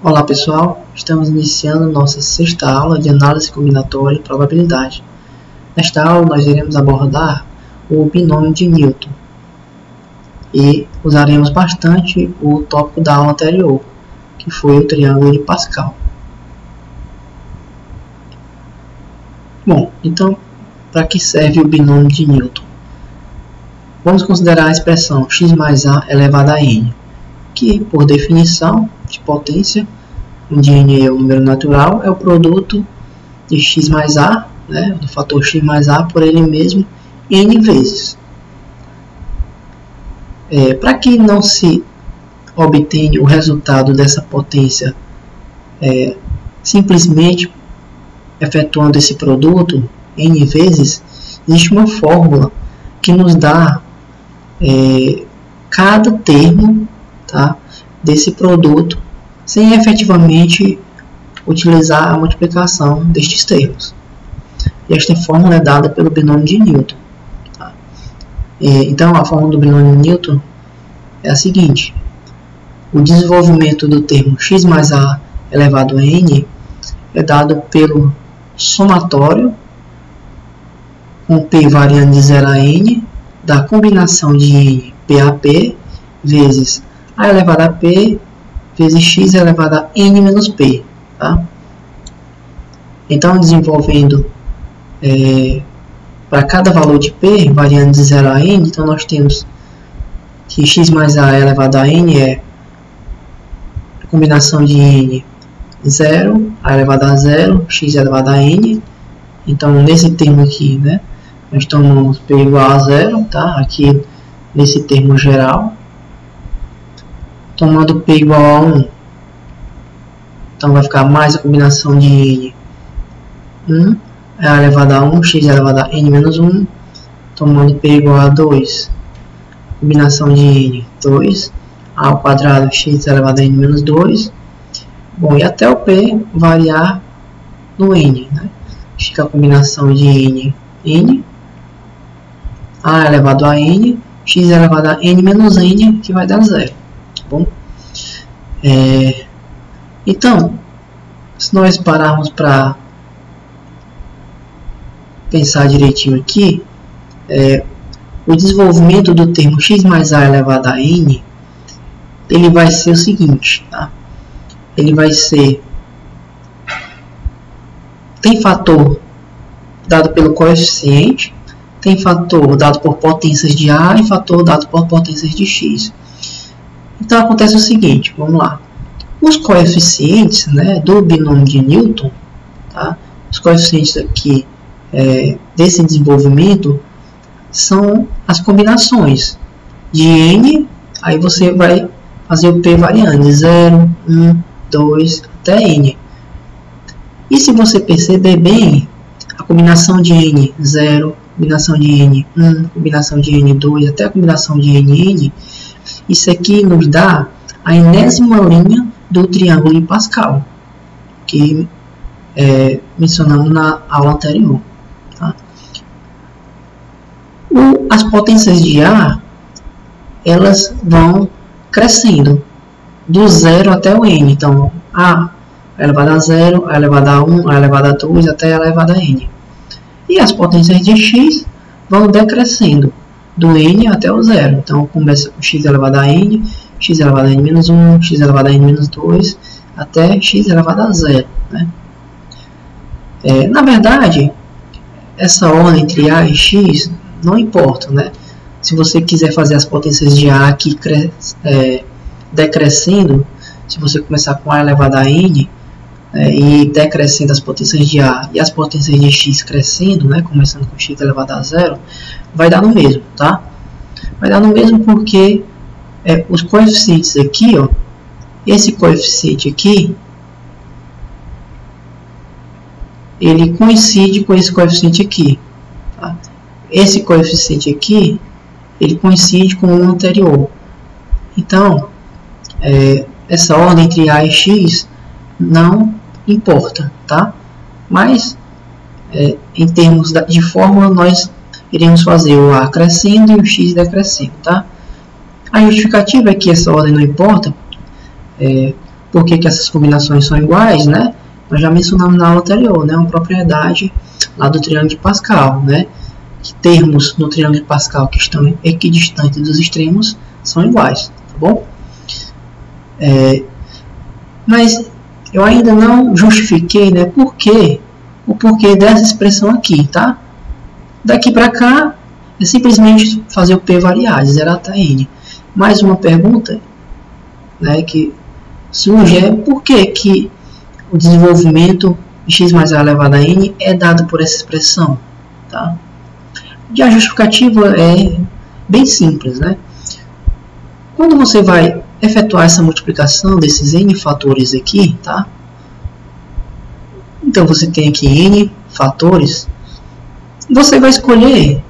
Olá pessoal, estamos iniciando nossa sexta aula de análise combinatória e probabilidade. Nesta aula nós iremos abordar o binômio de Newton e usaremos bastante o tópico da aula anterior, que foi o triângulo de Pascal. Bom, então, para que serve o binômio de Newton? Vamos considerar a expressão x mais a elevado a n, que, por definição de potência, onde n é o número natural, é o produto de x mais a, do fator x mais a por ele mesmo, n vezes. Para que não se obtenha o resultado dessa potência simplesmente efetuando esse produto n vezes, existe uma fórmula que nos dá cada termo, desse produto sem efetivamente utilizar a multiplicação destes termos. E esta fórmula é dada pelo binômio de Newton. Então, a fórmula do binômio de Newton é a seguinte: o desenvolvimento do termo x mais a elevado a n é dado pelo somatório com p variando de 0 a n da combinação de n PAP vezes a elevado a p vezes x elevado a n menos p. Então, desenvolvendo para cada valor de p, variando de 0 a n, então nós temos que x mais a elevado a n é a combinação de n 0, a elevado a 0, x elevado a n. Então, nesse termo aqui, nós tomamos p igual a 0, aqui nesse termo geral. Tomando p igual a 1, então vai ficar mais a combinação de n 1, a elevado a 1, x elevado a n menos 1. Tomando p igual a 2, combinação de n 2, a ao quadrado, x elevado a n menos 2. Bom, e até o p variar no n, fica a combinação de n, a elevado a n, x elevado a n menos n, que vai dar 0. Bom, então, se nós pararmos para pensar direitinho aqui, o desenvolvimento do termo x mais a elevado a n, ele vai ser o seguinte, ele vai ser, tem fator dado pelo coeficiente, tem fator dado por potências de a e fator dado por potências de x. Então, acontece o seguinte, vamos lá. Os coeficientes do binômio de Newton, os coeficientes aqui desse desenvolvimento são as combinações de n, aí você vai fazer o p variando de 0, 1, 2 até n. E se você perceber bem, a combinação de n 0, combinação de n 1, combinação de n 2 até a combinação de n, isso aqui nos dá a enésima linha do triângulo de Pascal, que mencionamos na aula anterior. As potências de A, elas vão crescendo do 0 até o n. Então, A elevado a 0, A elevado a 1, A elevado a 2 até A elevado a n. E as potências de x vão decrescendo do n até o 0. Então, começa com x elevado a n, x elevado a n menos 1, x elevado a n menos 2, até x elevado a 0. Na verdade, essa ordem entre a e x não importa. Se você quiser fazer as potências de a aqui decrescendo, se você começar com a elevado a n e decrescendo as potências de a e as potências de x crescendo, começando com x elevado a 0, vai dar no mesmo, Vai dar no mesmo porque os coeficientes aqui, esse coeficiente aqui, ele coincide com esse coeficiente aqui. Esse coeficiente aqui, ele coincide com o anterior. Então, essa ordem entre a e x não importa, Mas, em termos de fórmula, nós iremos fazer o a crescendo e o x decrescendo, A justificativa é que essa ordem não importa, Por que essas combinações são iguais, né? Nós já mencionamos na aula anterior, né? Uma propriedade lá do triângulo de Pascal, né? Que termos no triângulo de Pascal que estão equidistantes dos extremos são iguais, tá bom? Mas eu ainda não justifiquei, né? O porquê dessa expressão aqui, tá? Daqui para cá é simplesmente fazer o p variar de 0 até n. Mais uma pergunta, né, que surge é por que o desenvolvimento de x mais a elevado a n é dado por essa expressão, tá? E a justificativa é bem simples, né? Quando você vai efetuar essa multiplicação desses n fatores aqui, tá? Então você tem aqui n fatores. Você vai escolher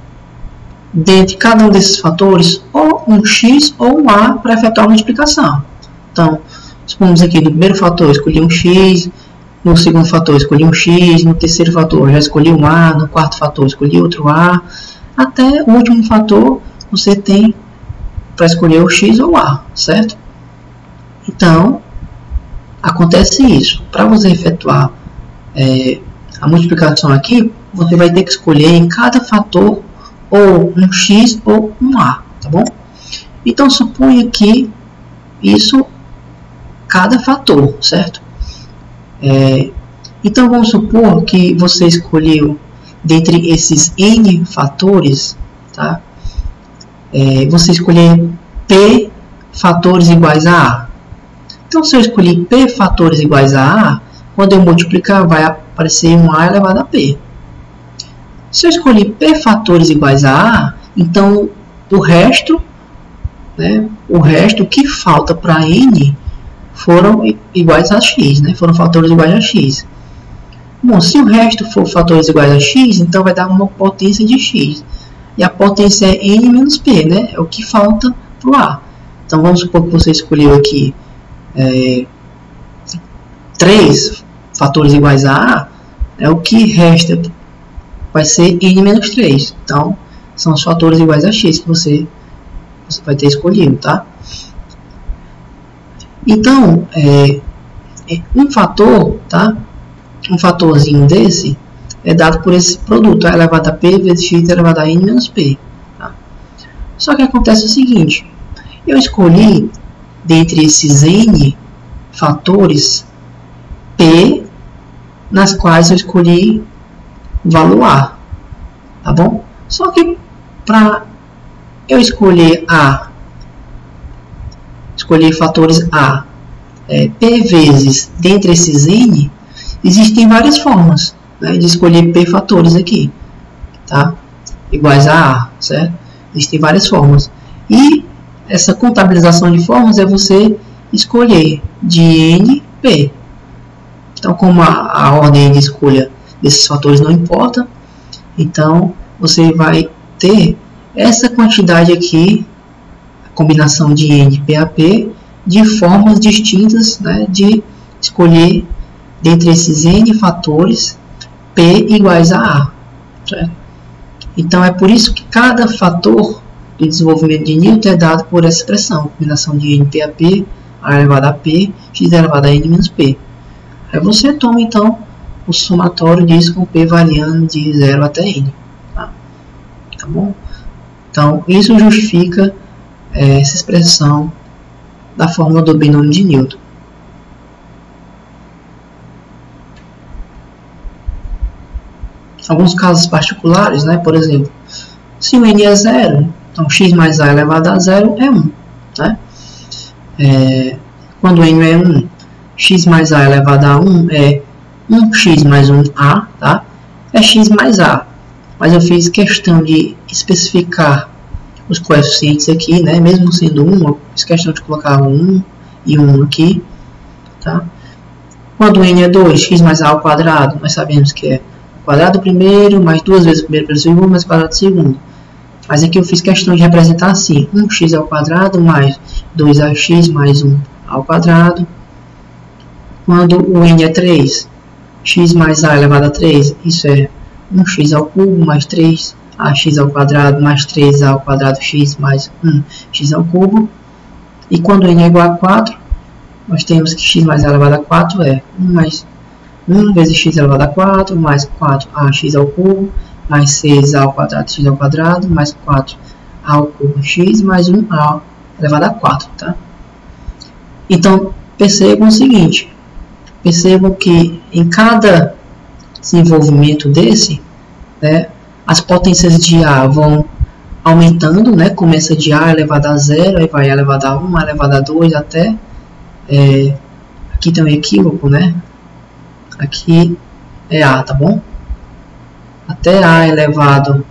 dentre cada um desses fatores ou um x ou um a para efetuar a multiplicação. Então, supomos aqui no primeiro fator eu escolhi um x, no segundo fator eu escolhi um x, no terceiro fator eu já escolhi um a, no quarto fator eu escolhi outro a, até o último fator você tem para escolher o x ou o a, certo? Então, acontece isso. Para você efetuar a multiplicação aqui, você vai ter que escolher em cada fator ou um x ou um a, tá bom? Então, suponha que isso cada fator, certo? Então, vamos supor que você escolheu dentre esses n fatores, tá? Você escolher p fatores iguais a a. Então, se eu escolher p fatores iguais a a, quando eu multiplicar, vai aparecer um a elevado a p. Se eu escolher p fatores iguais a a, então o resto, né, o que falta para n foram iguais a x, né, foram fatores iguais a x. Bom, se o resto for fatores iguais a x, então vai dar uma potência de x. E a potência é n menos p, né, é o que falta para o a. Então vamos supor que você escolheu aqui 3 fatores iguais a a, o que resta vai ser n menos 3. Então, são os fatores iguais a x que você vai ter escolhido, tá? Então, um fator, tá? Um fatorzinho desse é dado por esse produto, a elevado a p vezes x elevado a n menos p. Tá? Só que acontece o seguinte, eu escolhi, dentre esses n fatores, p, nas quais eu escolhi o valor a, tá bom? Só que para eu escolher escolher fatores a, p vezes dentre esses n, existem várias formas, né, de escolher p fatores aqui, tá? Iguais a, certo? Existem várias formas. E essa contabilização de formas é você escolher de n, p. Então, como a ordem de escolha desses fatores não importa, então você vai ter essa quantidade aqui, a combinação de n, p a p, de formas distintas, né, de escolher dentre esses n fatores p iguais a, certo? Então é por isso que cada fator do desenvolvimento de Newton é dado por essa expressão, combinação de n, p a p, a elevado a p, x elevado a n menos p. Aí você toma então o somatório disso com p variando de 0 até n. Tá bom? Então, isso justifica essa expressão da fórmula do binômio de Newton. Alguns casos particulares, né? Por exemplo, se o n é 0, então x mais a elevado a 0 é 1. Né? Quando n é 1, x mais a elevado a 1 é 1x mais 1a, tá? É x mais a. Mas eu fiz questão de especificar os coeficientes aqui, né? Mesmo sendo 1, eu fiz questão de colocar 1 e 1 aqui, tá? Quando n é 2, x mais a ao quadrado, nós sabemos que é o quadrado do primeiro, mais 2 vezes o primeiro pelo segundo, mais o quadrado do segundo. Mas aqui eu fiz questão de representar assim, 1x ao quadrado mais 2ax mais 1 ao quadrado. Quando o n é 3, x mais a elevado a 3, isso é 1x ao cubo mais 3ax ao quadrado mais 3a ao quadrado x mais 1x ao cubo. E quando n é igual a 4, nós temos que x mais a elevado a 4 é 1 vezes x elevado a 4, mais 4ax ao cubo, mais 6a ao quadrado x ao quadrado, mais 4a ao cubo x, mais 1a elevado a 4, tá? Então, percebam o seguinte, percebam que em cada desenvolvimento desse, né, as potências de A vão aumentando, né, começa de A elevado a 0, aí vai A elevado a 1, A elevado a 2, até, aqui tem um equívoco, né, aqui é A, tá bom? Até A elevado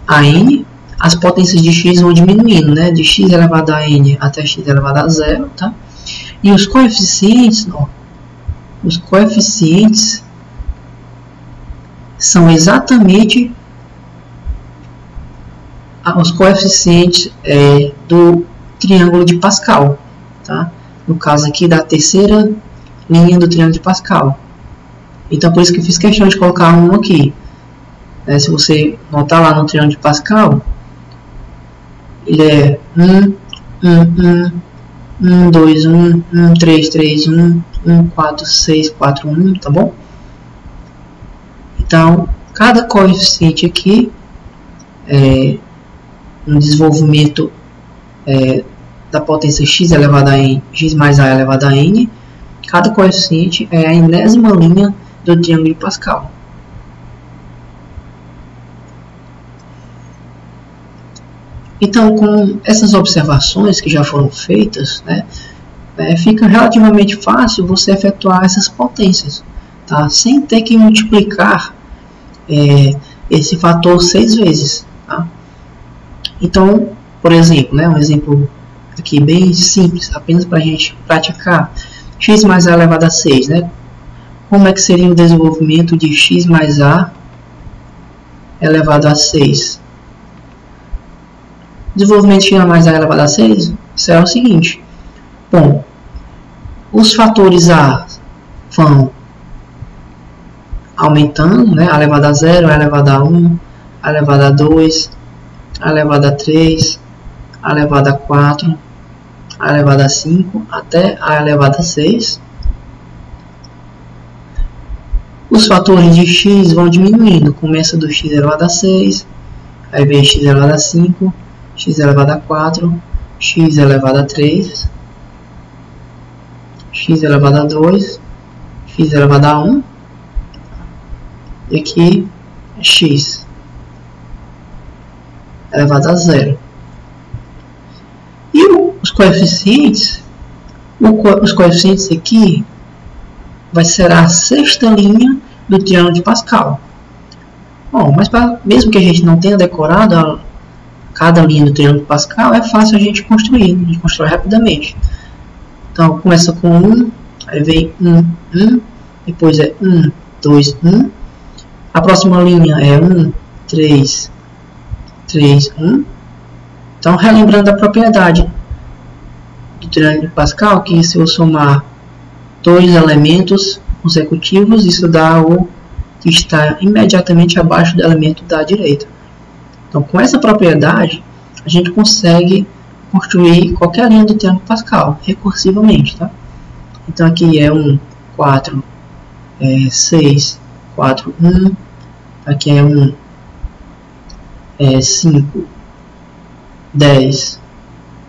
a N, as potências de x vão diminuindo, né, de x elevado a N até x elevado a 0, tá? E os coeficientes, ó, os coeficientes são exatamente os coeficientes do triângulo de Pascal, tá? No caso aqui da terceira linha do triângulo de Pascal. Então por isso que eu fiz questão de colocar um aqui. Se você notar lá no triângulo de Pascal, ele é 1, 1, 1, 1, 2, 1, 1, 3, 3, 1, 1, 4, 6, 4, 1, tá bom? Então, cada coeficiente aqui é um desenvolvimento da potência x elevado a n, x mais a elevado a n. Cada coeficiente é a enésima linha do triângulo de Pascal. Então, com essas observações que já foram feitas, né, fica relativamente fácil você efetuar essas potências, tá? Sem ter que multiplicar esse fator 6 vezes. Tá? Então, por exemplo, né, um exemplo aqui bem simples, apenas para a gente praticar, x mais a elevado a 6. Né? Como é que seria o desenvolvimento de x mais a elevado a 6? Desenvolvimento de x mais a elevado a 6 será o seguinte. Bom, os fatores a vão aumentando, né? A elevado a 0, a elevado a 1, a elevado a 2, a elevado a 3, a elevado a 4, a elevado a 5, até a elevado a 6. Os fatores de x vão diminuindo, começa do x elevado a 6, aí vem x elevado a 5, x elevado a 4, x elevado a 3, x elevado a 2, x elevado a 1, e aqui x elevado a 0. E os coeficientes, os coeficientes aqui vai ser a sexta linha do triângulo de Pascal. Bom, mas mesmo que a gente não tenha decorado cada linha do triângulo de Pascal, é fácil a gente construir, a gente constrói rapidamente. Então, começa com 1, aí vem 1, 1, depois é 1, 2, 1. A próxima linha é 1, 3, 3, 1. Então, relembrando a propriedade do triângulo de Pascal, que se eu somar dois elementos consecutivos, isso dá o que está imediatamente abaixo do elemento da direita. Então, com essa propriedade, a gente consegue construir qualquer linha do triângulo de Pascal, recursivamente. Tá? Então, aqui é 1, 4, 6, 4, 1. Aqui é 1, 5, 10,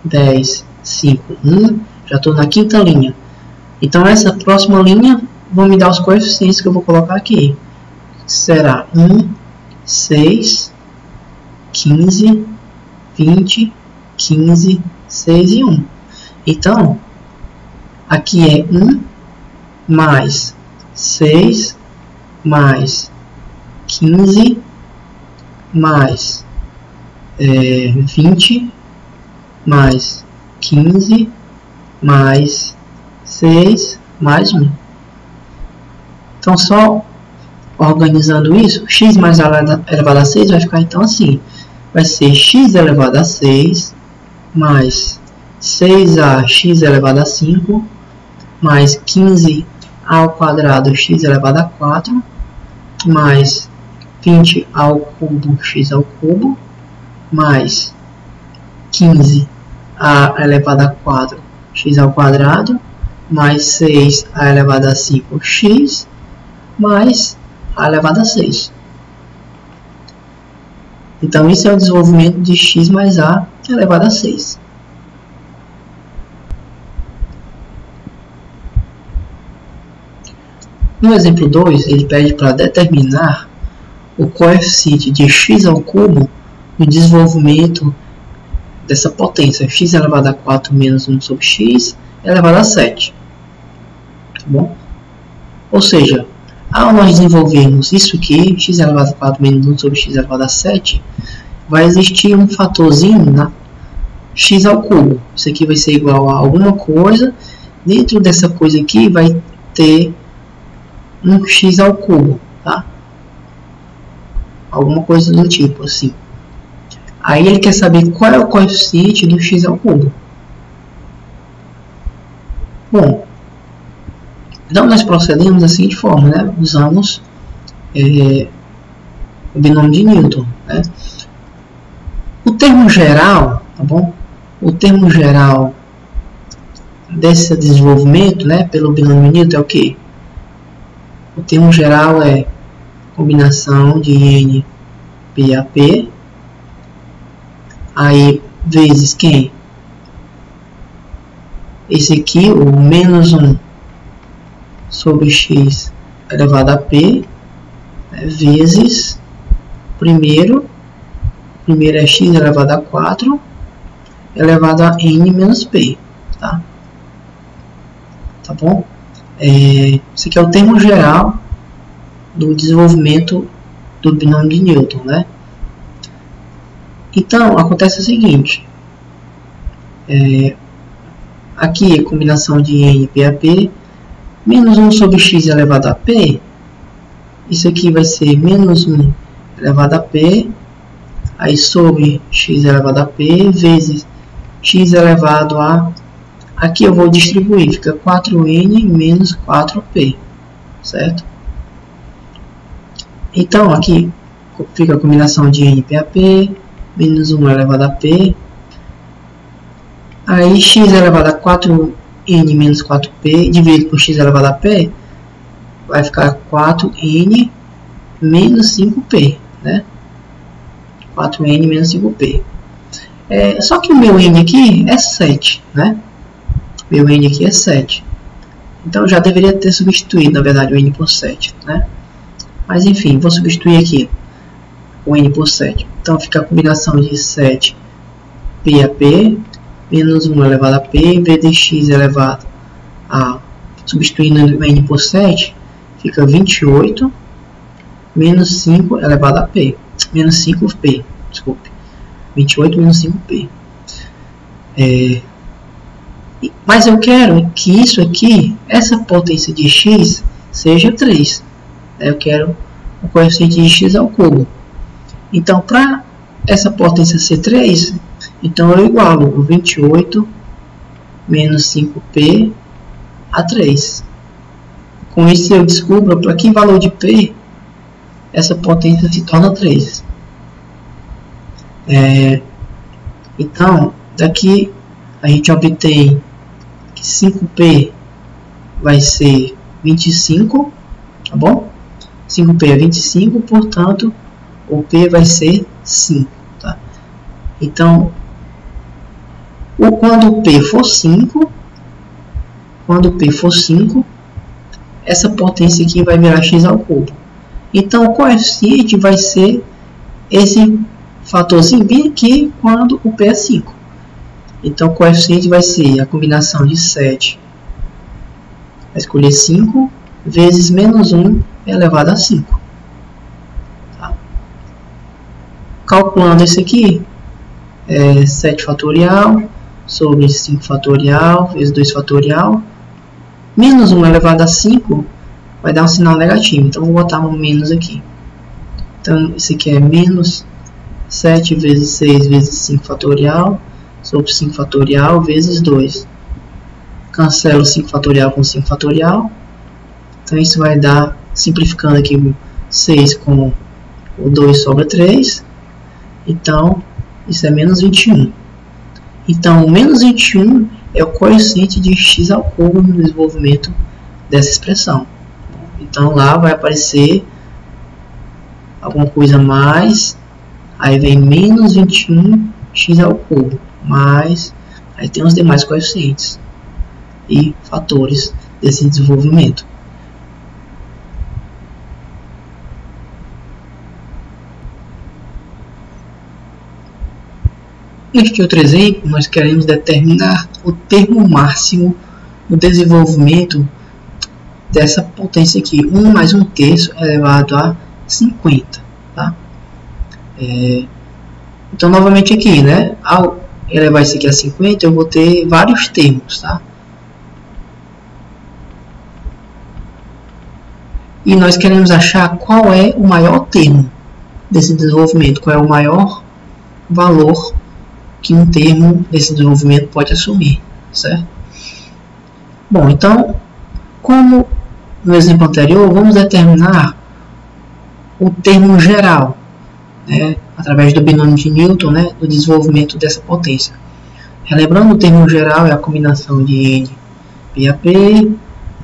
10, 5, 1. Já estou na quinta linha. Então, essa próxima linha vão me dar os coeficientes que eu vou colocar aqui. Será 1, 6, 15, 20, 15, 6 e 1. Então, aqui é 1 mais 6 mais 15 mais 20 mais 15 mais 6 mais 1. Então, só organizando isso, x mais elevado a 6 vai ficar então assim. Vai ser x elevado a 6 mais 6ax elevado a 5 mais 15 ao quadrado x elevado a 4 mais 20 ao cubo x ao cubo mais 15 a elevado a 4 x ao quadrado mais 6a elevado a 5x mais a elevado a 6. Então, isso é o desenvolvimento de x mais a elevado a 6. No exemplo 2, ele pede para determinar o coeficiente de x ao cubo no desenvolvimento dessa potência, x elevado a 4 menos 1 sobre x elevado a 7. Tá bom? Ou seja, ao nós desenvolvermos isso aqui, x elevado a 4 menos 1 sobre x elevado a 7, vai existir um fatorzinho na x ao cubo. Isso aqui vai ser igual a alguma coisa. Dentro dessa coisa aqui vai ter um x ao cubo, tá? Alguma coisa do tipo assim. Aí ele quer saber qual é o coeficiente do x ao cubo. Bom, então nós procedemos da seguinte forma, né? Usamos o binômio de Newton, né? O termo geral, tá bom? O termo geral desse desenvolvimento, né, pelo binômio de Newton é o quê? O termo geral é combinação de N, P a P, aí vezes quem? Esse aqui, o menos 1 sobre x elevado a P, né, vezes primeiro é x elevado a 4 elevado a N menos P, tá? Tá bom? Esse aqui é o termo geral do desenvolvimento do binômio de Newton, né? Então, acontece o seguinte. Aqui a combinação de N, P a P, menos 1 sobre x elevado a P, isso aqui vai ser menos 1 elevado a P, aí sobre x elevado a P, vezes x elevado a... Aqui eu vou distribuir, fica 4n menos 4p, certo? Então, aqui fica a combinação de n, p a p, menos 1 elevado a p. Aí, x elevado a 4n menos 4p, dividido por x elevado a p, vai ficar 4n menos 5p, né? 4n menos 5p. Só que o meu n aqui é 7, né? Meu n aqui é 7. Então, eu já deveria ter substituído, na verdade, o n por 7, né? Mas, enfim, vou substituir aqui o n por 7. Então, fica a combinação de 7 p a p, menos 1 elevado a p, vezes x elevado a... Substituindo o n por 7, fica 28 menos 5 elevado a p. Menos 5p, desculpe. 28 menos 5p. Mas eu quero que isso aqui, essa potência de x, seja 3. Eu quero o coeficiente de x ao cubo. Então, para essa potência ser 3, então eu igualo o 28 menos 5p a 3. Com isso eu descubro para que valor de p essa potência se torna 3. Então, daqui a gente obtém que 5p vai ser 25, tá bom? 5p é 25, portanto, o p vai ser 5, tá? Então, quando o p for 5, essa potência aqui vai virar x ao cubo. Então, o coeficiente vai ser esse fatorzinho bem aqui quando o p é 5. Então, o coeficiente vai ser a combinação de 7, vai escolher 5, vezes menos 1 elevado a 5. Tá? Calculando esse aqui, 7 fatorial sobre 5 fatorial, vezes 2 fatorial, menos 1 elevado a 5 vai dar um sinal negativo, então vou botar um menos aqui. Então, esse aqui é menos 7 vezes 6 vezes 5 fatorial, sobre 5 fatorial vezes 2. Cancelo 5 fatorial com 5 fatorial. Então, isso vai dar, simplificando aqui, o 6 com o 2 sobra 3. Então, isso é menos 21. Então, o menos 21 é o coeficiente de x ao cubo no desenvolvimento dessa expressão. Então lá vai aparecer alguma coisa mais, aí vem menos 21x ao cubo, mais, aí tem os demais coeficientes e fatores desse desenvolvimento. Neste outro exemplo, nós queremos determinar o termo máximo no desenvolvimento dessa potência aqui, 1 mais 1/3 elevado a 50. Tá? Então, novamente aqui, né, ao elevar isso aqui a 50, eu vou ter vários termos. Tá? E nós queremos achar qual é o maior termo desse desenvolvimento, qual é o maior valor que um termo desse desenvolvimento pode assumir, certo? Bom, então, como no exemplo anterior, vamos determinar o termo geral, né, através do binômio de Newton, né, do desenvolvimento dessa potência. Relembrando, o termo geral é a combinação de n p a p,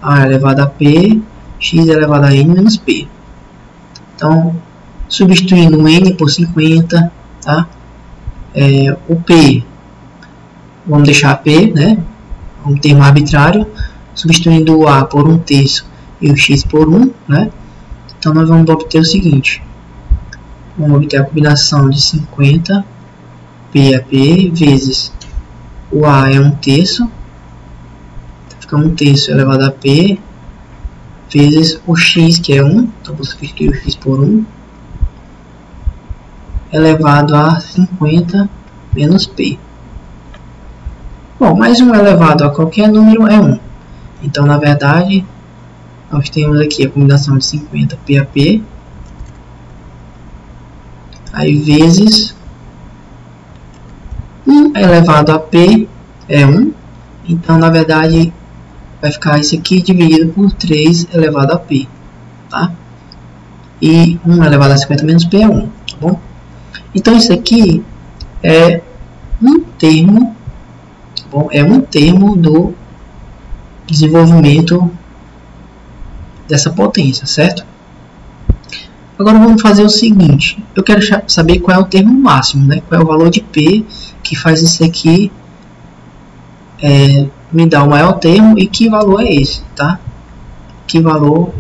a elevado a p, x elevado a n menos p. Então, substituindo o n por 50, tá? O P, vamos deixar P, né, um termo arbitrário, substituindo o A por 1/3 e o X por 1, né, então nós vamos obter o seguinte, vamos obter a combinação de 50 P a P vezes o A é 1/3, fica 1/3 elevado a P, vezes o X, que é 1, então vou substituir o X por 1, elevado a 50 menos P. Bom, mais 1 elevado a qualquer número é 1. Então, na verdade, nós temos aqui a combinação de 50 P a P, aí vezes 1 elevado a P é 1. Então, na verdade, vai ficar isso aqui dividido por 3 elevado a P. Tá? E 1 elevado a 50 menos P é 1. Tá bom? Então, isso aqui é um termo, bom, é um termo do desenvolvimento dessa potência, certo? Agora vamos fazer o seguinte, eu quero saber qual é o termo máximo, né? Qual é o valor de P que faz isso aqui me dar o maior termo e que valor é esse, tá? Que valor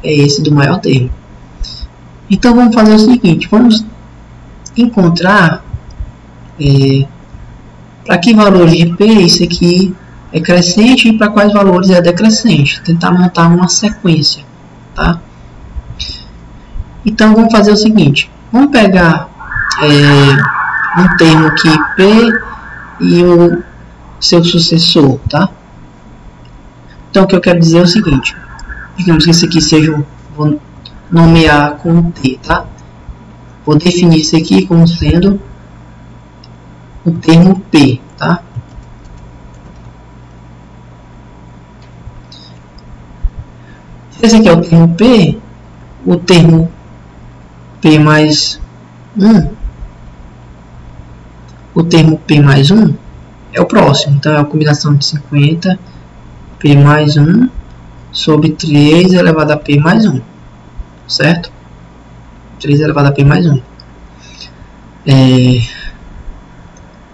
é esse do maior termo? Então vamos fazer o seguinte, vamos encontrar para que valores de P isso aqui é crescente e para quais valores é decrescente. Tentar montar uma sequência, tá? Então vamos fazer o seguinte, vamos pegar um termo aqui P e o seu sucessor, tá? Então o que eu quero dizer é o seguinte, digamos que esse aqui seja, vou nomear com T, tá? Vou definir isso aqui como sendo o termo P, tá? Se esse aqui é o termo P, o termo P mais 1, o termo P mais 1 é o próximo. Então, é a combinação de 50 P mais 1 sobre 3 elevado a P mais 1, certo? 3 elevado a P mais 1.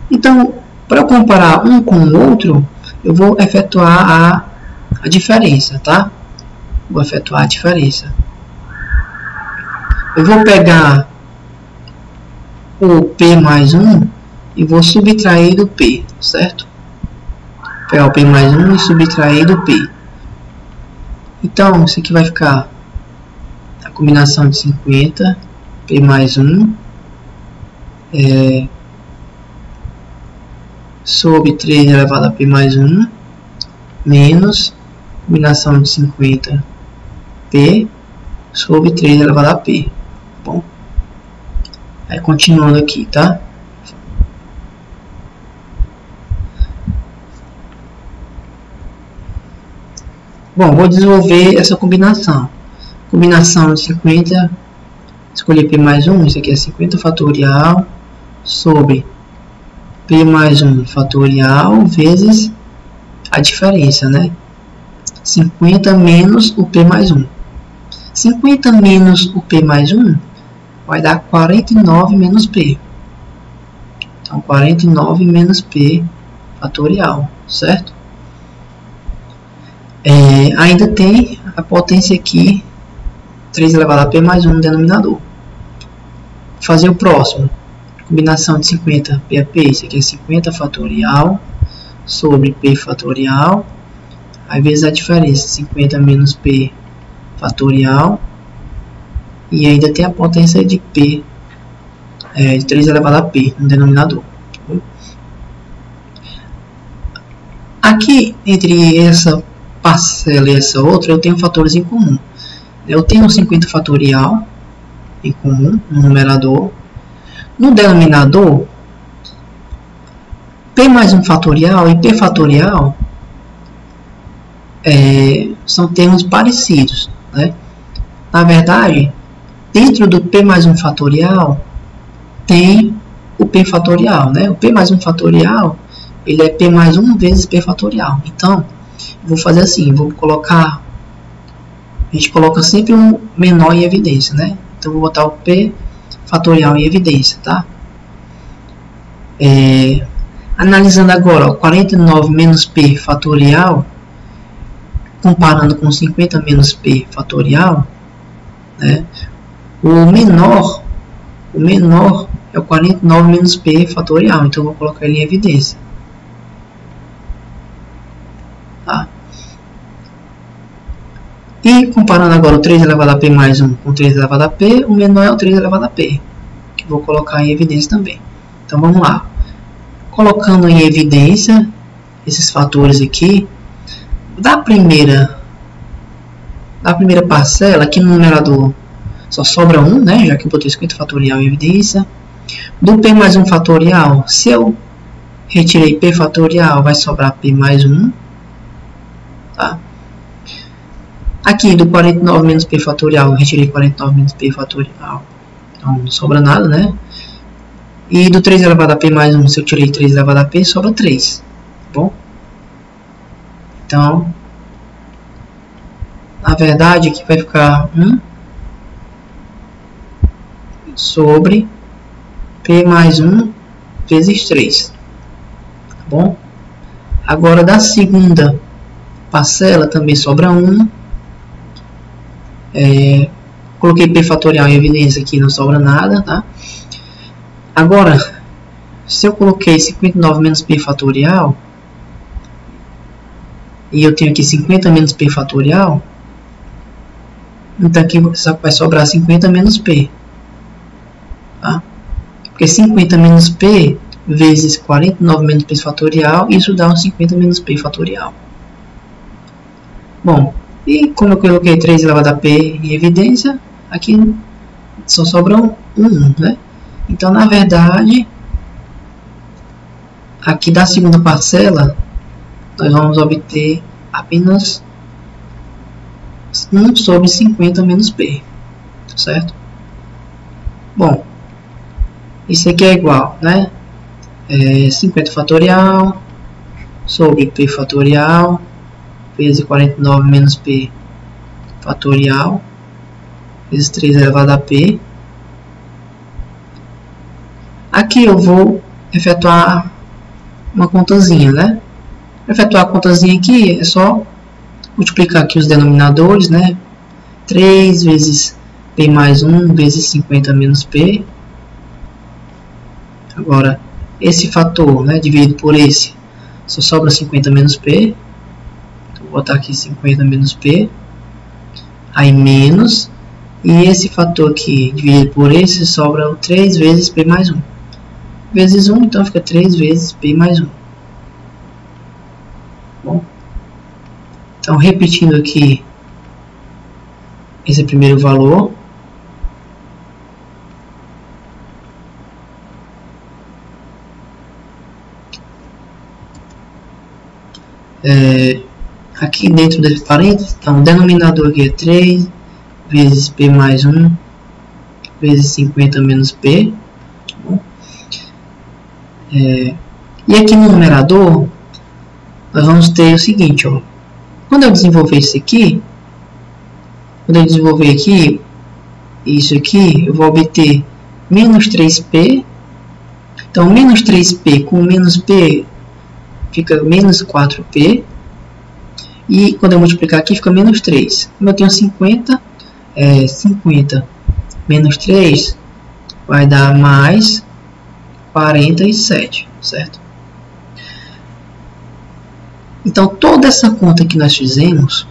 Então, para comparar um com o outro, eu vou efetuar a diferença, tá? Vou efetuar a diferença. Eu vou pegar o P mais 1 e vou subtrair do P, certo? Pegar o P mais 1 e subtrair do P. Então, isso aqui vai ficar a combinação de 50 P mais 1 sobre 3 elevado a P mais 1 menos combinação de 50 P sobre 3 elevado a P. Bom, aí continuando aqui, tá? Bom, vou desenvolver essa combinação. Combinação de 50, escolhi P mais 1, isso aqui é 50 fatorial sobre P mais 1 fatorial vezes a diferença, né? 50 menos o P mais 1. 50 menos o P mais 1 vai dar 49 menos P. Então, 49 menos P fatorial, certo? Ainda tem a potência aqui, 3 elevado a P mais 1 no denominador. Vou fazer o próximo. Combinação de 50 P a P, isso aqui é 50 fatorial sobre P fatorial, aí vezes a diferença, 50 menos P fatorial, e ainda tem a potência de P, de 3 elevado a P no denominador. Aqui, entre essa parcela e essa outra, eu tenho fatores em comum. Eu tenho 50 fatorial em comum no numerador. No denominador, P mais 1 fatorial e P fatorial são termos parecidos, né? Na verdade, dentro do P mais 1 fatorial tem o P fatorial, né? O P mais 1 fatorial, ele é P mais 1 vezes P fatorial. Então, vou fazer assim, vou colocar, a gente coloca sempre um menor em evidência, né? Então, vou botar o P fatorial em evidência, tá? Analisando agora, ó, 49 menos P fatorial, comparando com 50 menos P fatorial, né? O menor é o 49 menos P fatorial, então eu vou colocar ele em evidência. Tá? E comparando agora o 3 elevado a P mais 1 com 3 elevado a P, o menor é o 3 elevado a P, que vou colocar em evidência também. Então vamos lá. Colocando em evidência esses fatores aqui, da primeira parcela, aqui no numerador só sobra 1, né? Já que eu botei 50 fatorial em evidência. Do P mais 1 fatorial, se eu retirei P fatorial, vai sobrar P mais 1. Tá? Aqui do 49 menos P fatorial, eu retirei 49 menos P fatorial. Então não sobra nada, né? E do 3 elevado a P mais 1, se eu tirei 3 elevado a P, sobra 3. Tá bom? Então, na verdade, aqui vai ficar 1 sobre P mais 1 vezes 3. Tá bom? Agora, da segunda parcela, também sobra 1. Coloquei P fatorial em evidência aqui, não sobra nada, tá? Agora, se eu coloquei 59 menos P fatorial, e eu tenho aqui 50 menos P fatorial, então aqui vai sobrar 50 menos P. Tá? Porque 50 menos P vezes 49 menos P fatorial, isso dá um 50 menos P fatorial. Bom, e como eu coloquei 3 elevado a P em evidência, aqui só sobra 1, né? Então, na verdade, aqui da segunda parcela, nós vamos obter apenas 1 sobre 50 menos P, certo? Bom, isso aqui é igual, né? 50 fatorial sobre P fatorial vezes 49 menos P fatorial vezes 3 elevado a P. Aqui eu vou efetuar uma contazinha, né? Para efetuar a contazinha aqui, é só multiplicar aqui os denominadores, né? 3 vezes P mais 1 vezes 50 menos P. Agora, esse fator, né, dividido por esse, só sobra 50 menos P. Então, vou botar aqui 50 menos P. Aí, menos. E esse fator aqui, dividido por esse, sobra 3 vezes P mais 1. Vezes 1, então fica 3 vezes P mais 1. Bom, então repetindo aqui esse primeiro valor, aqui dentro desse parênteses, então o denominador aqui é 3 vezes P mais 1 vezes 50 menos P. E aqui no numerador, nós vamos ter o seguinte, ó. Quando eu desenvolver isso aqui, quando eu desenvolver aqui, isso aqui, eu vou obter menos 3p. Então, menos 3p com menos p fica menos 4p. E quando eu multiplicar aqui, fica menos 3. Como eu tenho 50, 50 menos 3 vai dar mais 47, certo? Então, toda essa conta que nós fizemos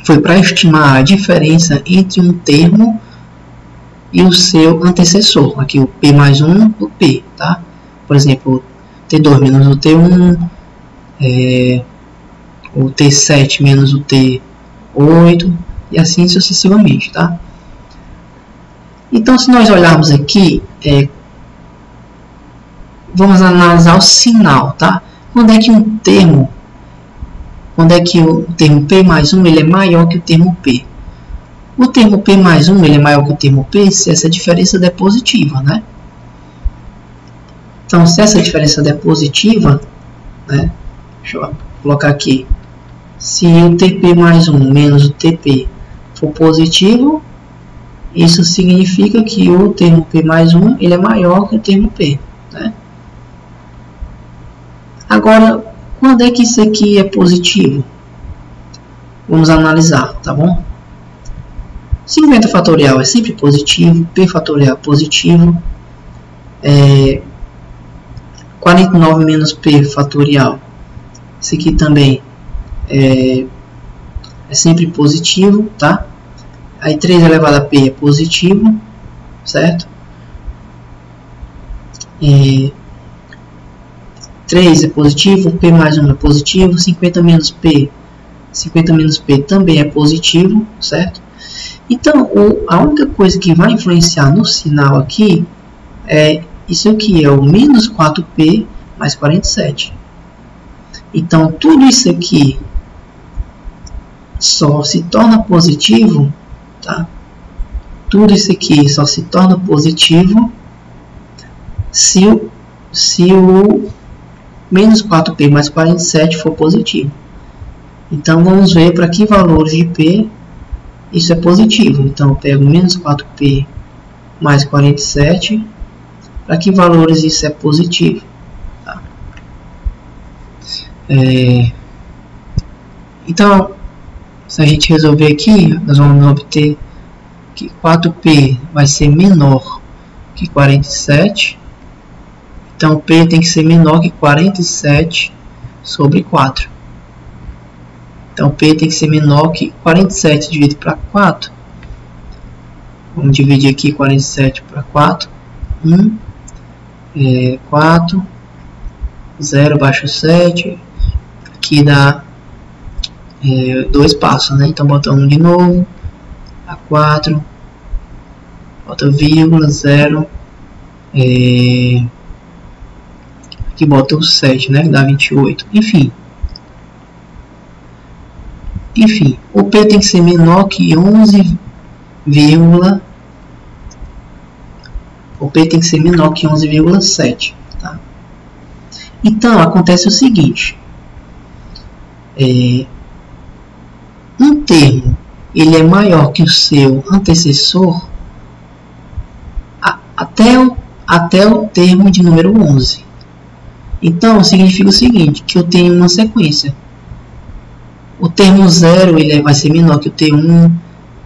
foi para estimar a diferença entre um termo e o seu antecessor. Aqui o P mais 1 do P, tá? Por exemplo, T2 menos o T1, o T7 menos o T8 e assim sucessivamente, tá? Então, se nós olharmos aqui, vamos analisar o sinal, tá? Quando é que o termo P mais 1 ele é maior que o termo P? O termo P mais 1 ele é maior que o termo P se essa diferença der positiva, né? Então, se essa diferença der positiva, né? Deixa eu colocar aqui. Se o TP mais 1 menos o TP for positivo, isso significa que o termo P mais 1 ele é maior que o termo P, né? Agora, quando é que isso aqui é positivo? Vamos analisar, tá bom? 50 fatorial é sempre positivo, P fatorial é positivo, 49 menos P fatorial, isso aqui também é sempre positivo, tá? Aí 3 elevado a P é positivo, certo? 3 é positivo, P mais 1 é positivo, 50 menos P também é positivo, certo? Então, a única coisa que vai influenciar no sinal aqui é isso aqui, é o menos 4P mais 47. Então, tudo isso aqui só se torna positivo, tá? Tudo isso aqui só se torna positivo se o menos 4P mais 47 for positivo. Então, vamos ver para que valores de P isso é positivo. Então, eu pego menos 4P mais 47. Para que valores isso é positivo? Tá? Então, se a gente resolver aqui, nós vamos obter que 4P vai ser menor que 47. Então, P tem que ser menor que 47 sobre 4. Então, P tem que ser menor que 47 dividido para 4. Vamos dividir aqui 47 para 4. 4. 0 baixo 7. Aqui dá 2 passos, né? Então, bota 1 de novo. A 4. Bota vírgula, 0. Aqui bota o 7, né? Dá 28. Enfim, o P tem que ser menor que 11, o P tem que ser menor que 11,7, tá? Então, acontece o seguinte. Um termo, ele é maior que o seu antecessor até o termo de número 11. Então, significa o seguinte, que eu tenho uma sequência. O termo 0 vai ser menor que o T1,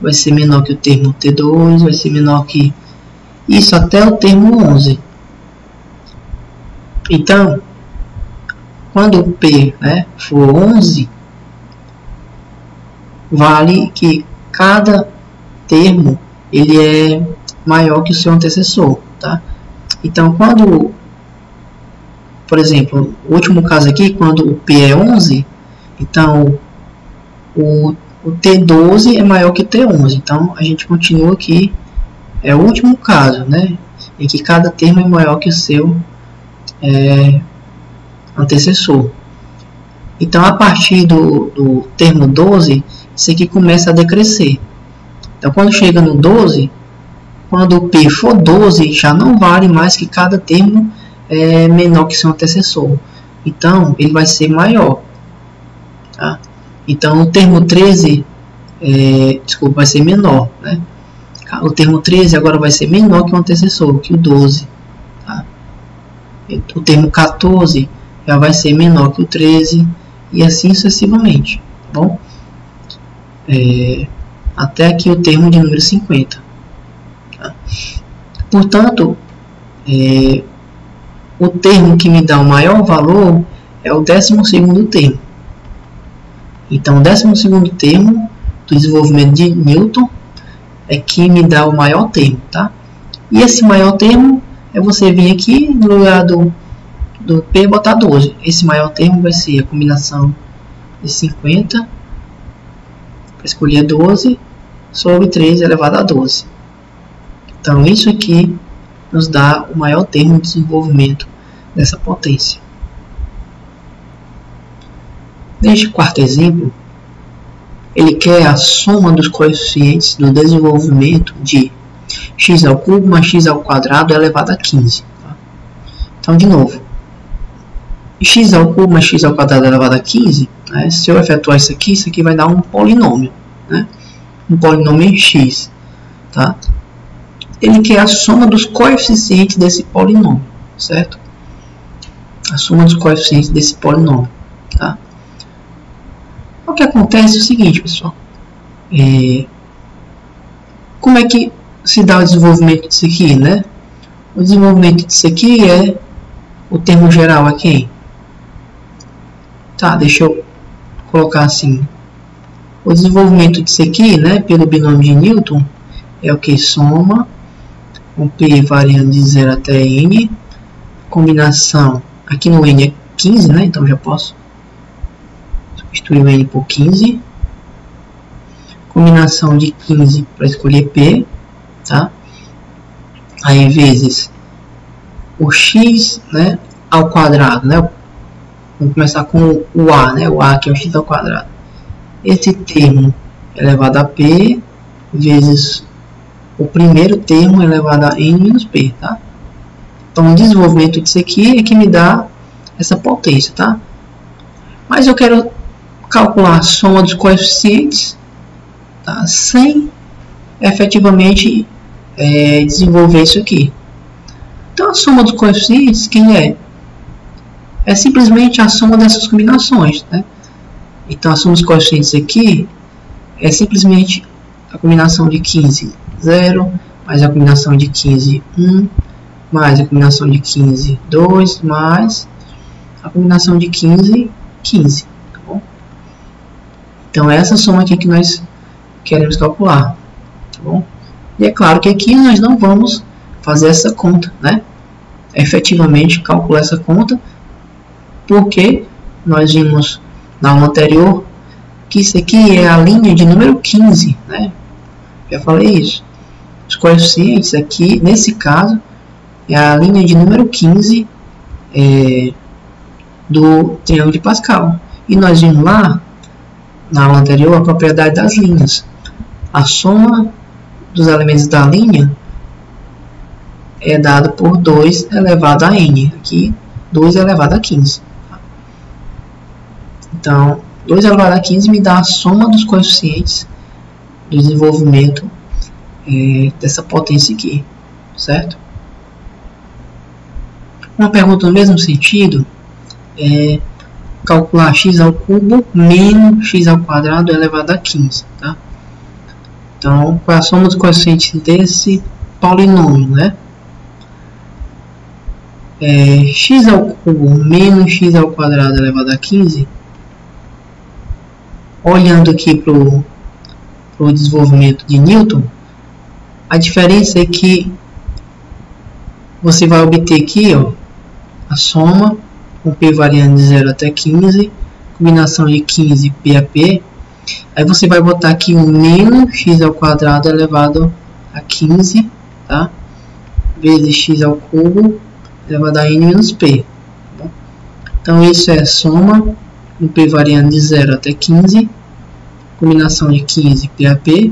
vai ser menor que o termo T2, vai ser menor que isso até o termo 11. Então, quando o P, né, for 11, vale que cada termo ele é maior que o seu antecessor, tá? Então, quando, por exemplo, o último caso aqui, quando o P é 11, então o T12 é maior que o T11. Então, a gente continua aqui, é o último caso, né, em que cada termo é maior que o seu antecessor. Então, a partir do termo 12, isso aqui começa a decrescer. Então, quando chega no 12, quando o P for 12, já não vale mais que cada termo é menor que seu antecessor. Então, ele vai ser maior. Tá? Então, o termo 13 vai ser menor, né? O termo 13 agora vai ser menor que o antecessor, que o 12. Tá? O termo 14 já vai ser menor que o 13 e assim sucessivamente. Tá bom? Até aqui o termo de número 50. Tá? Portanto, o termo que me dá o maior valor é o 12º termo. Então, o 12º termo do desenvolvimento de Newton é que me dá o maior termo, tá? E esse maior termo é você vir aqui no lugar do P botar 12. Esse maior termo vai ser a combinação de 50, para escolher 12, sobre 3 elevado a 12. Então, isso aqui nos dá o maior termo de desenvolvimento dessa potência. Neste quarto exemplo, ele quer a soma dos coeficientes do desenvolvimento de x ao cubo mais x ao quadrado elevado a 15. Tá? Então, de novo, x ao cubo mais x ao quadrado elevado a 15, né? Se eu efetuar isso aqui vai dar um polinômio, né? Um polinômio x. Tá? Ele quer a soma dos coeficientes desse polinômio, certo? A soma dos coeficientes desse polinômio. Tá? O que acontece é o seguinte, pessoal. Como é que se dá o desenvolvimento disso aqui, né? O desenvolvimento disso aqui é o termo geral aqui. Tá, deixa eu colocar assim. O desenvolvimento disso aqui, né, pelo binômio de Newton, é o que? Soma, com P variando de 0 até N, combinação, aqui no N é 15, né, então já posso substituir o N por 15, combinação de 15 para escolher P, tá? Aí vezes o x, né, ao quadrado, né? Vamos começar com o A, né? O A que é o x ao quadrado. Esse termo elevado a P vezes o primeiro termo elevado a N menos P, tá? Então, o desenvolvimento disso aqui é que me dá essa potência, tá? Mas eu quero calcular a soma dos coeficientes, tá? Sem efetivamente desenvolver isso aqui. Então, a soma dos coeficientes, quem é? É simplesmente a soma dessas combinações, né? Então, a soma dos coeficientes aqui é simplesmente a combinação de 15, 0, mais a combinação de 15, 1, mais a combinação de 15, 2, mais a combinação de 15, 15. Tá bom? Então, é essa soma aqui que nós queremos calcular. Tá bom? E é claro que aqui nós não vamos fazer essa conta, né? Efetivamente calcular essa conta, porque nós vimos na aula anterior que isso aqui é a linha de número 15, né? Já falei isso. Os coeficientes aqui, nesse caso, é a linha de número 15 do triângulo de Pascal. E nós vimos lá, na aula anterior, a propriedade das linhas. A soma dos elementos da linha é dada por 2 elevado a n. Aqui, 2 elevado a 15. Então, 2 elevado a 15 me dá a soma dos coeficientes do desenvolvimento dessa potência aqui, certo? Uma pergunta no mesmo sentido é calcular x ao cubo menos x ao quadrado elevado a 15, tá? Então, qual é a soma dos coeficientes desse polinômio, né? X ao cubo menos x ao quadrado elevado a 15, olhando aqui para o desenvolvimento de Newton, a diferença é que você vai obter aqui, ó, a soma com P variando de 0 até 15, combinação de 15 P a P, aí você vai botar aqui o menos x ao quadrado elevado a 15, tá? Vezes x ao cubo elevado a n menos P. Tá? Então, isso é a soma com P variando de 0 até 15, combinação de 15 P a P,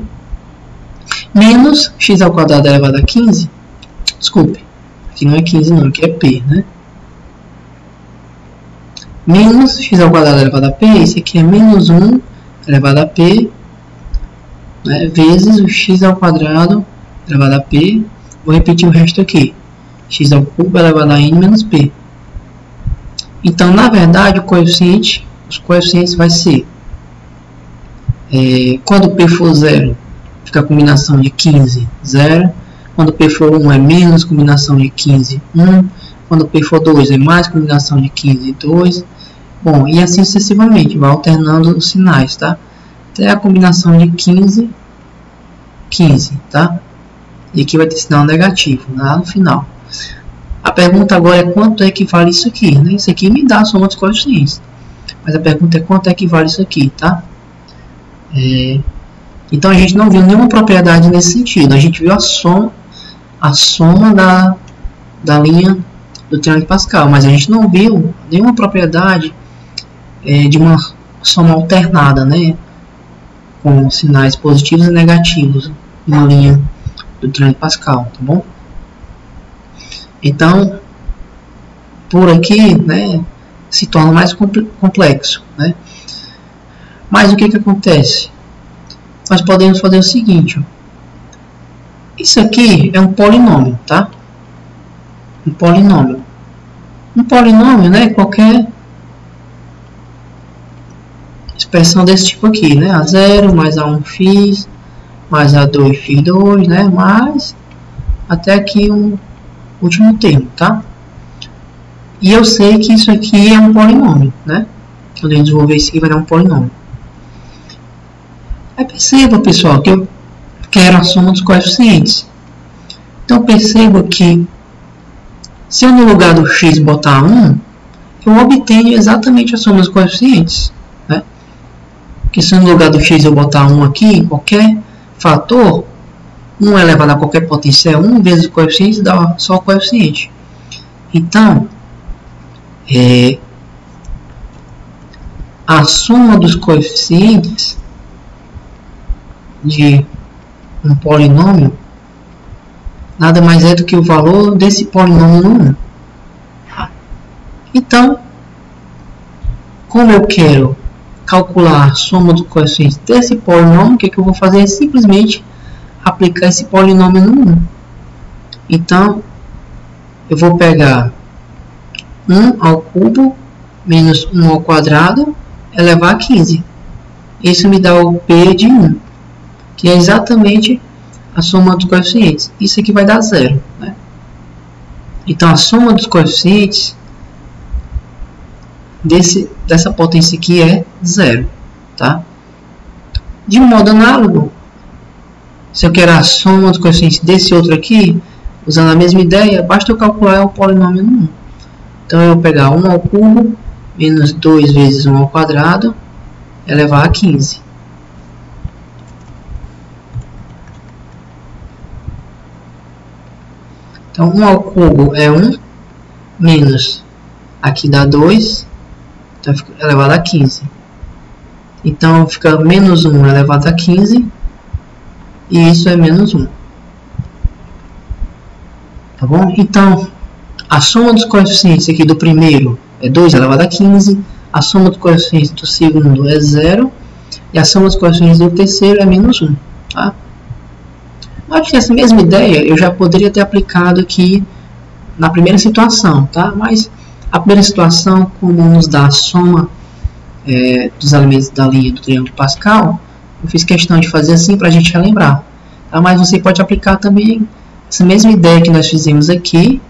menos x ao quadrado elevado a 15, desculpe, aqui não é 15 não, aqui é P, né? menos x ao quadrado elevado a p, esse aqui é menos 1 elevado a p, né, vezes o x ao quadrado elevado a p. Vou repetir o resto aqui, x ao cubo elevado a n menos p. Então, na verdade, os coeficientes vai ser, quando p for 0, fica a combinação de 15, 0. Quando p for 1 é menos combinação de 15, 1. Quando p for 2 é mais combinação de 15, 2. Bom, e assim sucessivamente, vai alternando os sinais, tá? Até a combinação de 15, 15, tá? E aqui vai ter sinal negativo, lá no final. A pergunta agora é quanto é que vale isso aqui, né? Isso aqui me dá a soma dos coeficientes. Mas a pergunta é quanto é que vale isso aqui, tá? Então a gente não viu nenhuma propriedade nesse sentido. A gente viu a soma da linha do triângulo de Pascal, mas a gente não viu nenhuma propriedade de uma soma alternada, né? Com sinais positivos e negativos na linha do triângulo de Pascal, tá bom? Então, por aqui, né, se torna mais complexo, né? Mas o que acontece? Nós podemos fazer o seguinte, ó. Isso aqui é um polinômio, tá? Um polinômio. Um polinômio, né? Qualquer expressão desse tipo aqui, né? A0 mais A1x mais A2x2, né? Mais até aqui um último termo, tá? E eu sei que isso aqui é um polinômio, né? Quando eu desenvolver isso aqui vai dar um polinômio. Aí perceba, pessoal, que eu quero a soma dos coeficientes. Então perceba que se eu no lugar do x botar 1, eu obtenho exatamente a soma dos coeficientes, né? Porque se no lugar do x eu botar 1 aqui, qualquer fator, 1 elevado a qualquer potência é 1 vezes o coeficiente dá só o coeficiente. Então, a soma dos coeficientes de um polinômio nada mais é do que o valor desse polinômio no 1. Então, como eu quero calcular a soma dos coeficientes desse polinômio, o que eu vou fazer é simplesmente aplicar esse polinômio no 1. Então, eu vou pegar 1 ao cubo menos 1 ao quadrado elevado a 15. Isso me dá o P de 1, que é exatamente a soma dos coeficientes. Isso aqui vai dar 0, né? Então, a soma dos coeficientes dessa potência aqui é 0, tá? De modo análogo, se eu quero a soma dos coeficientes desse outro aqui, usando a mesma ideia, basta eu calcular o polinômio no 1. Então, eu vou pegar 1 ao cubo menos 2 vezes 1 ao quadrado elevado a 15. Então, 1 ao cubo é 1, menos, aqui dá 2, então fica elevado a 15. Então, fica menos 1 elevado a 15, e isso é menos 1. Tá bom? Então, a soma dos coeficientes aqui do primeiro é 2 elevado a 15, a soma dos coeficientes do segundo é 0, e a soma dos coeficientes do terceiro é menos 1. Tá? Acho que essa mesma ideia eu já poderia ter aplicado aqui na primeira situação, tá? Mas a primeira situação, como nos dá a soma dos elementos da linha do triângulo de Pascal, eu fiz questão de fazer assim para a gente relembrar. Tá? Mas você pode aplicar também essa mesma ideia que nós fizemos aqui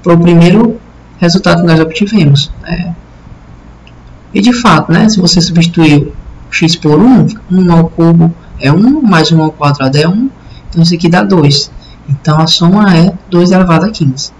para o primeiro resultado que nós obtivemos. E de fato, né, se você substituir x por 1, 1 ao cubo é 1, mais 1 ao quadrado é 1, então isso aqui dá 2. Então a soma é 2 elevado a 15.